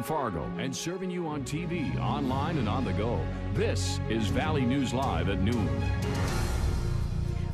Fargo and serving you on TV, online, and on the go. This is Valley News Live at noon.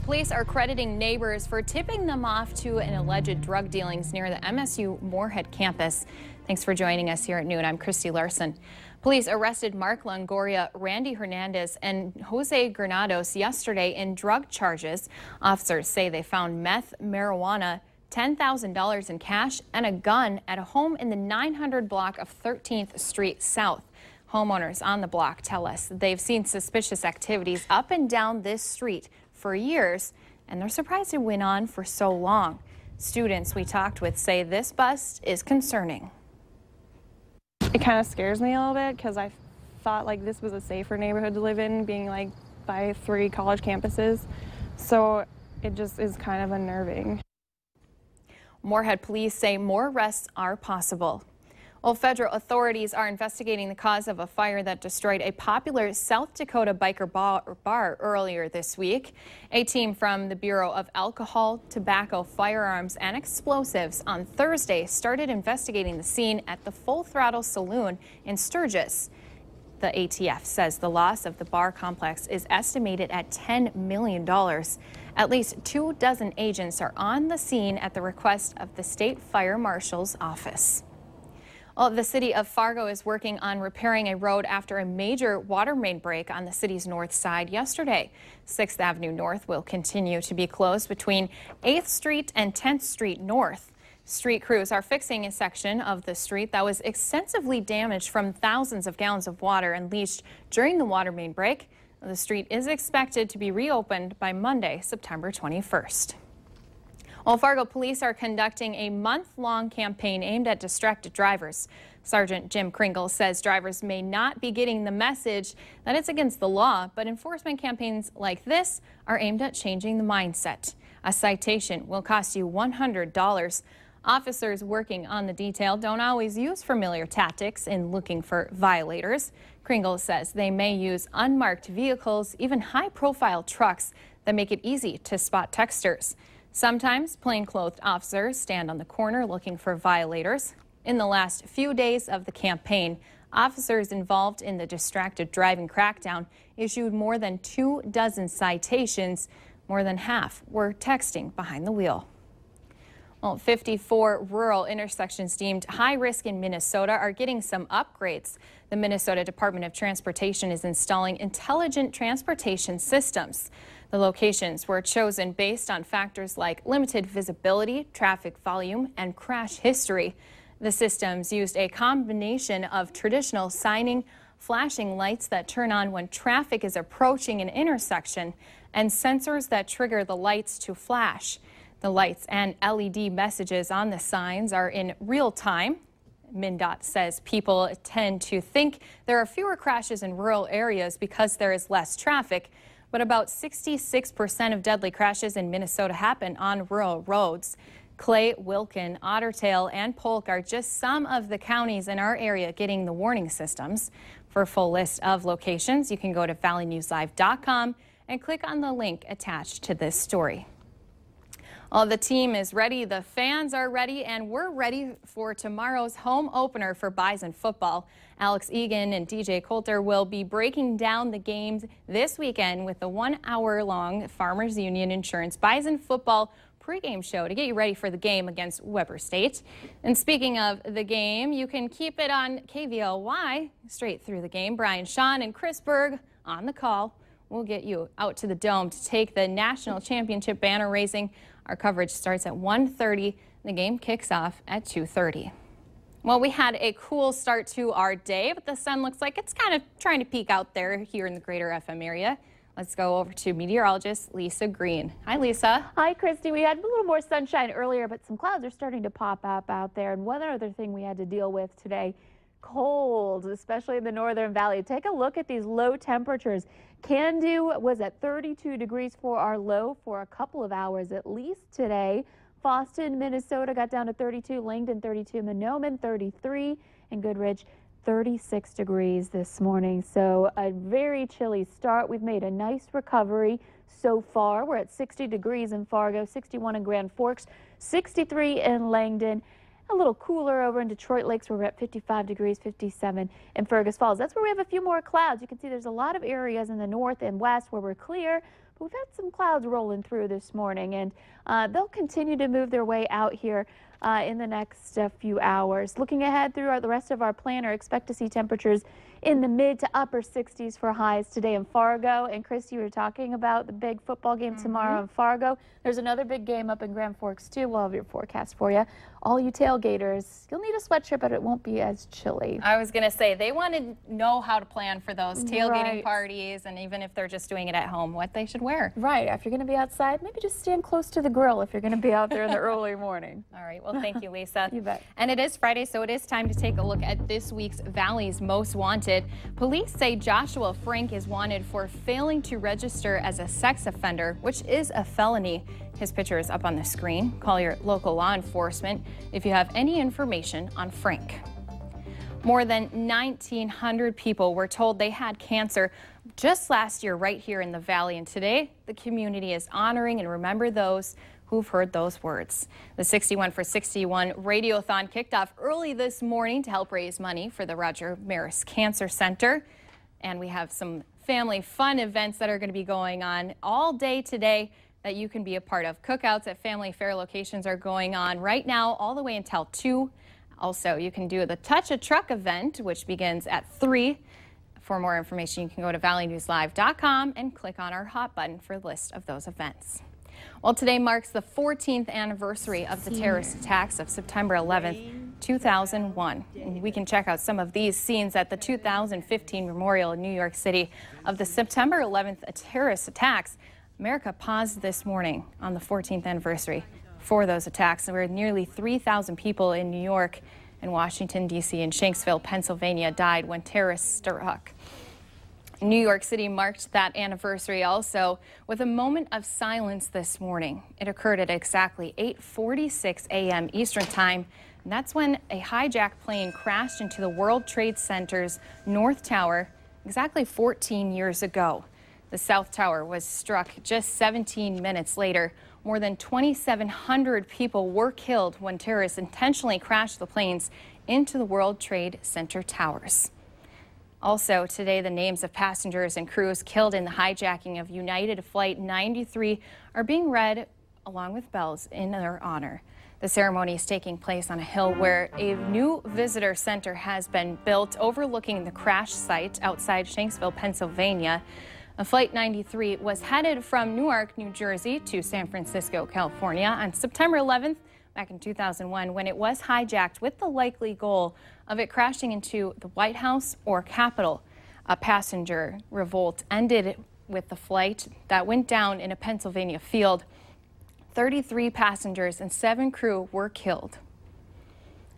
Police are crediting neighbors for tipping them off to an alleged drug dealings near the MSU Moorhead campus. Thanks for joining us here at noon. I'm Christy Larson. Police arrested Mark Longoria, Randy Hernandez, and Jose Granados yesterday in drug charges. Officers say they found meth, marijuana, $10,000 in cash, and a gun at a home in the 900 block of 13th Street South. Homeowners on the block tell us they've seen suspicious activities up and down this street for years, and they're surprised it went on for so long. Students we talked with say this bust is concerning. It kind of scares me a little bit because I thought like this was a safer neighborhood to live in, being like by 3 college campuses. So it just is kind of unnerving. Moorhead police say more arrests are possible. Well, federal authorities are investigating the cause of a fire that destroyed a popular South Dakota biker bar earlier this week. A team from the Bureau of Alcohol, Tobacco, Firearms, and Explosives on Thursday started investigating the scene at the Full Throttle Saloon in Sturgis. The ATF says the loss of the bar complex is estimated at $10 million. At least 24 agents are on the scene at the request of the State Fire Marshal's office. Well, the city of Fargo is working on repairing a road after a major water main break on the city's north side yesterday. 6th Avenue North will continue to be closed between 8th Street and 10th Street North. Street crews are fixing a section of the street that was extensively damaged from thousands of gallons of water unleashed during the water main break. The street is expected to be reopened by Monday, September 21st. Well, Fargo police are conducting a month-long campaign aimed at distracted drivers. Sergeant Jim Kringle says drivers may not be getting the message that it's against the law, but enforcement campaigns like this are aimed at changing the mindset. A citation will cost you $100. Officers working on the detail don't always use familiar tactics in looking for violators. Kringle says they may use unmarked vehicles, even high-profile trucks that make it easy to spot texters. Sometimes plainclothed officers stand on the corner looking for violators. In the last few days of the campaign, officers involved in the distracted driving crackdown issued more than 24 citations. More than half were texting behind the wheel. Well, 54 rural intersections deemed high risk in Minnesota are getting some upgrades. The Minnesota Department of Transportation is installing intelligent transportation systems. The locations were chosen based on factors like limited visibility, traffic volume, and crash history. The systems used a combination of traditional signing, flashing lights that turn on when traffic is approaching an intersection, and sensors that trigger the lights to flash. The lights and LED messages on the signs are in real time. MnDOT says people tend to think there are fewer crashes in rural areas because there is less traffic, but about 66% of deadly crashes in Minnesota happen on rural roads. Clay, Wilkin, Ottertail, and Polk are just some of the counties in our area getting the warning systems. For a full list of locations, you can go to valleynewslive.com and click on the link attached to this story. Well, the team is ready, the fans are ready, and we're ready for tomorrow's home opener for Bison football. Alex Egan and DJ Coulter will be breaking down the games this weekend with the 1-hour-long Farmers Union Insurance Bison football pregame show to get you ready for the game against Weber State. And speaking of the game, you can keep it on KVLY straight through the game. Brian Shawn and Chris Berg on the call. We'll get you out to the Dome to take the national championship banner raising. Our coverage starts at 1:30. The game kicks off at 2:30. Well, we had a cool start to our day, but the sun looks like it's kind of trying to peek out there here in the greater FM area. Let's go over to meteorologist Lisa Green. Hi, Lisa. Hi, Christy. We had a little more sunshine earlier, but some clouds are starting to pop up out there. And one other thing we had to deal with today, cold, especially in the Northern Valley. Take a look at these low temperatures. Cando was at 32 degrees for our low for a couple of hours at least today. Boston, Minnesota got down to 32, Langdon 32, Mahnomen 33, and Goodrich 36 degrees this morning. So a very chilly start. We've made a nice recovery so far. We're at 60 degrees in Fargo, 61 in Grand Forks, 63 in Langdon. A little cooler over in Detroit Lakes where we're at 55 degrees, 57 in Fergus Falls. That's where we have a few more clouds. You can see there's a lot of areas in the north and west where we're clear, but we've had some clouds rolling through this morning, and they'll continue to move their way out here in the next few hours. Looking ahead throughout the rest of our planner, expect to see temperatures in the mid to upper 60s for highs today in Fargo. And Chris, you were talking about the big football game tomorrow in Fargo. There's another big game up in Grand Forks too. We'll have your forecast for you. All you tailgaters, you'll need a sweatshirt, but it won't be as chilly. I was going to say, they want to know how to plan for those tailgating parties, and even if they're just doing it at home, what they should wear. Right. If you're going to be outside, maybe just stand close to the grill if you're going to be out there in the early morning. All right. Well, thank you, Lisa. You bet. And it is Friday, so it is time to take a look at this week's Valley's Most Wanted. Police say Joshua Frank is wanted for failing to register as a sex offender, which is a felony. His picture is up on the screen. Call your local law enforcement if you have any information on Frank. More than 1,900 people were told they had cancer just last year right here in the Valley, and today the community is honoring and remember those who've heard those words. The 61 for 61 Radiothon kicked off early this morning to help raise money for the Roger Maris Cancer Center, and we have some family fun events that are going to be going on all day today that you can be a part of. Cookouts at family fair locations are going on right now all the way until 2. Also, you can do the Touch a Truck event, which begins at 3. For more information, you can go to valleynewslive.com and click on our hot button for a list of those events. Well, today marks the 14th anniversary of the terrorist attacks of September 11th, 2001. And we can check out some of these scenes at the 2015 memorial in New York City of the September 11th terrorist attacks. America paused this morning on the 14th anniversary for those attacks. There were nearly 3,000 people in New York and Washington, D.C. and Shanksville, Pennsylvania died when terrorists struck. New York City marked that anniversary also with a moment of silence this morning. It occurred at exactly 8:46 a.m. Eastern Time. And that's when a hijacked plane crashed into the World Trade Center's North Tower exactly 14 years ago. The South Tower was struck just 17 minutes later. More than 2,700 people were killed when terrorists intentionally crashed the planes into the World Trade Center towers. Also today, the names of passengers and crews killed in the hijacking of United Flight 93 are being read along with bells in their honor. The ceremony is taking place on a hill where a new visitor center has been built overlooking the crash site outside Shanksville, Pennsylvania. Flight 93 was headed from Newark, New Jersey to San Francisco, California on September 11th back in 2001 when it was hijacked with the likely goal of it crashing into the White House or Capitol. A passenger revolt ended with the flight that went down in a Pennsylvania field. 33 passengers and 7 crew were killed.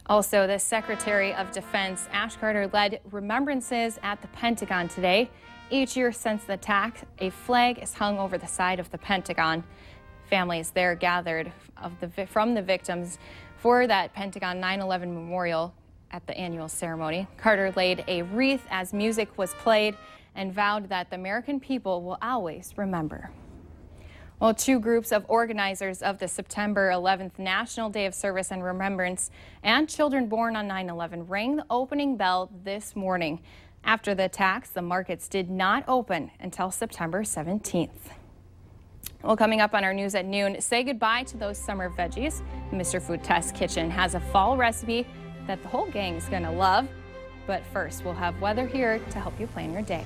Also, the Secretary of Defense, Ash Carter, led remembrances at the Pentagon today. Each year since the attack, a flag is hung over the side of the Pentagon. Families there gathered from the victims for that Pentagon 9/11 memorial at the annual ceremony. Carter laid a wreath as music was played and vowed that the American people will always remember. Well, 2 groups of organizers of the September 11th National Day of Service and Remembrance and children born on 9/11 rang the opening bell this morning. After the attacks, the markets did not open until September 17th. Well, coming up on our news at noon, say goodbye to those summer veggies. Mr. Food Test Kitchen has a fall recipe that the whole gang is going to love. But first, we'll have weather here to help you plan your day.